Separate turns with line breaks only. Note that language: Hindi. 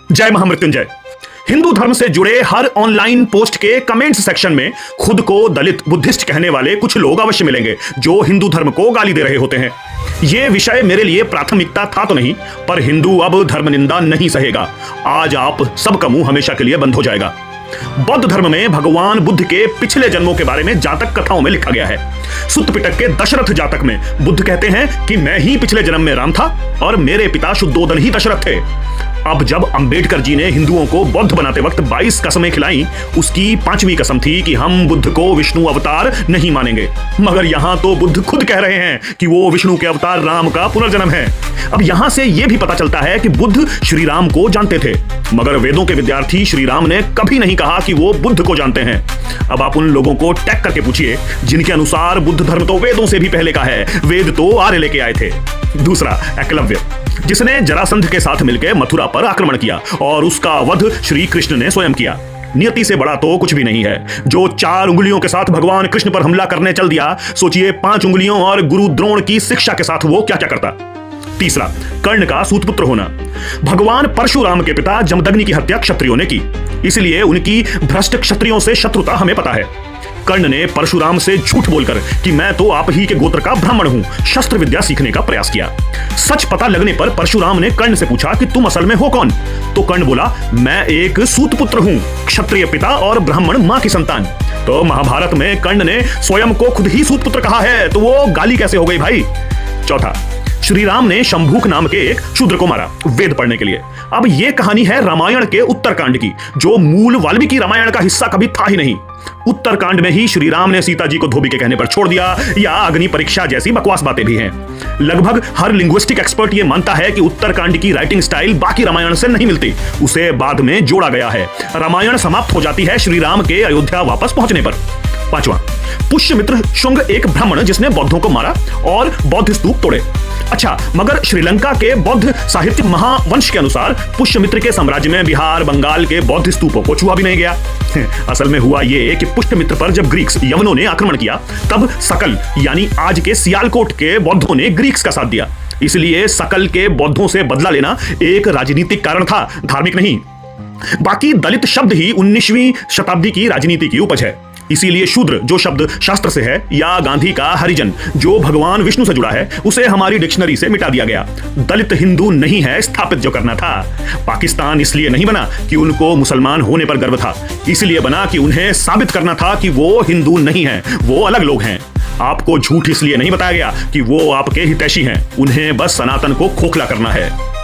जय महामृत्युंजय। हिंदू धर्म से जुड़े हर ऑनलाइन पोस्ट के कमेंट्स सेक्शन में खुद को दलित बुद्धिस्ट कहने वाले कुछ लोग अवश्य मिलेंगे जो हिंदू धर्म को गाली दे रहे होते हैं। यह विषय मेरे लिए प्राथमिकता था तो नहीं, पर हिंदू अब धर्म निंदा नहीं सहेगा। आज आप सबका मुंह हमेशा के लिए बंद हो जाएगा। बौद्ध धर्म में भगवान बुद्ध के पिछले जन्मों के बारे में जातक कथाओं में लिखा गया है। सुत्त पिटक के दशरथ जातक में बुद्ध कहते हैं कि मैं ही पिछले जन्म में राम था और मेरे पिता शुद्धोधन ही दशरथ थे। अब जब अंबेडकर जी ने हिंदुओं को बौद्ध बनाते वक्त 22 कसमें खिलाई, उसकी 5वीं कसम थी कि हम बुद्ध को विष्णु अवतार नहीं मानेंगे। मगर यहां तो बुद्ध खुद कह रहे हैं कि वो विष्णु के अवतार राम का पुनर्जन्म है। अब यहां से यह भी पता चलता है कि बुद्ध श्री राम को जानते थे, मगर वेदों के विद्यार्थी श्री राम ने कभी नहीं कहा कि वो बुद्ध को जानते हैं। अब आप उन लोगों को टैग करके पूछिए जिनके अनुसार बुद्ध धर्म तो वेदों से भी पहले का है, वेद तो आर्य लेके आए थे। दूसरा, एकलव्य, जिसने जरासंध के साथ मिलकर मथुरा पर आक्रमण किया और उसका वध श्री कृष्ण ने स्वयं किया। नियति से बड़ा तो कुछ भी नहीं है। जो 4 उंगलियों के साथ भगवान कृष्ण पर हमला करने चल दिया, सोचिए 5 उंगलियों और गुरु द्रोण की शिक्षा के साथ वो क्या क्या करता। तीसरा, कर्ण का सूतपुत्र होना। भगवान परशुराम के पिता जमदग्नि की हत्या क्षत्रियों ने की, इसलिए उनकी भ्रष्ट क्षत्रियों से शत्रुता हमें पता है। कर्ण ने परशुराम से झूठ बोलकर कि मैं तो आप ही के गोत्र का ब्राह्मण हूं, शस्त्र विद्या सीखने का प्रयास किया। सच पता लगने पर परशुराम ने कर्ण से पूछा कि तुम असल में हो कौन? तो कर्ण बोला, मैं एक सूतपुत्र हूं, क्षत्रिय पिता और ब्राह्मण मां की संतान। तो महाभारत में कर्ण ने स्वयं को खुद ही सूतपुत्र कहा है, तो वो गाली कैसे हो गई भाई? चौथा, श्री राम ने शंभूक नाम के एक शूद्र को मारा वेद पढ़ने के लिए। अब यह कहानी है रामायण के उत्तरकांड की, जो मूल वाल्मीकि रामायण का हिस्सा कभी था ही नहीं। उत्तरकांड में ही श्री राम ने सीता जी को धोबी के कहने पर छोड़ दिया, या अग्नि परीक्षा जैसी बकवास बातें भी हैं। लगभग हर लिंग्विस्टिक एक्सपर्ट यह मानता है कि उत्तरकांड की राइटिंग स्टाइल बाकी रामायण से नहीं मिलती, उसे बाद में जोड़ा गया है। रामायण समाप्त हो जाती है श्री राम के अयोध्या वापस पहुंचने पर। पांचवा, पुष्यमित्र शुंग, एक ब्राह्मण जिसने बौद्धों को मारा और बौद्ध स्तूप तोड़े। अच्छा, मगर श्रीलंका के बौद्ध साहित्यिक महावंश के अनुसार पुष्यमित्र के साम्राज्य में बिहार बंगाल के बौद्ध स्तूपों को छुआ भी नहीं गया। असल में हुआ यह कि पुष्यमित्र पर जब ग्रीक्स यवनों ने आक्रमण किया, तब सकल यानी आज के सियालकोट के बौद्धों ने ग्रीक्स का साथ दिया। इसलिए सकल के बौद्धों से बदला लेना एक राजनीतिक कारण था, धार्मिक नहीं। बाकी दलित शब्द ही 19वीं शताब्दी की राजनीति की उपज है। इसीलिए शूद्र जो शब्द शास्त्र से है, या गांधी का हरिजन जो भगवान विष्णु से जुड़ा है, उसे हमारी डिक्शनरी से मिटा दिया गया। दलित हिंदू नहीं है स्थापित जो करना था। पाकिस्तान इसलिए नहीं बना कि उनको मुसलमान होने पर गर्व था, इसलिए बना कि उन्हें साबित करना था कि वो हिंदू नहीं है, वो अलग लोग हैं। आपको झूठ इसलिए नहीं बताया गया कि वो आपके हितैषी हैं, उन्हें बस सनातन को खोखला करना है।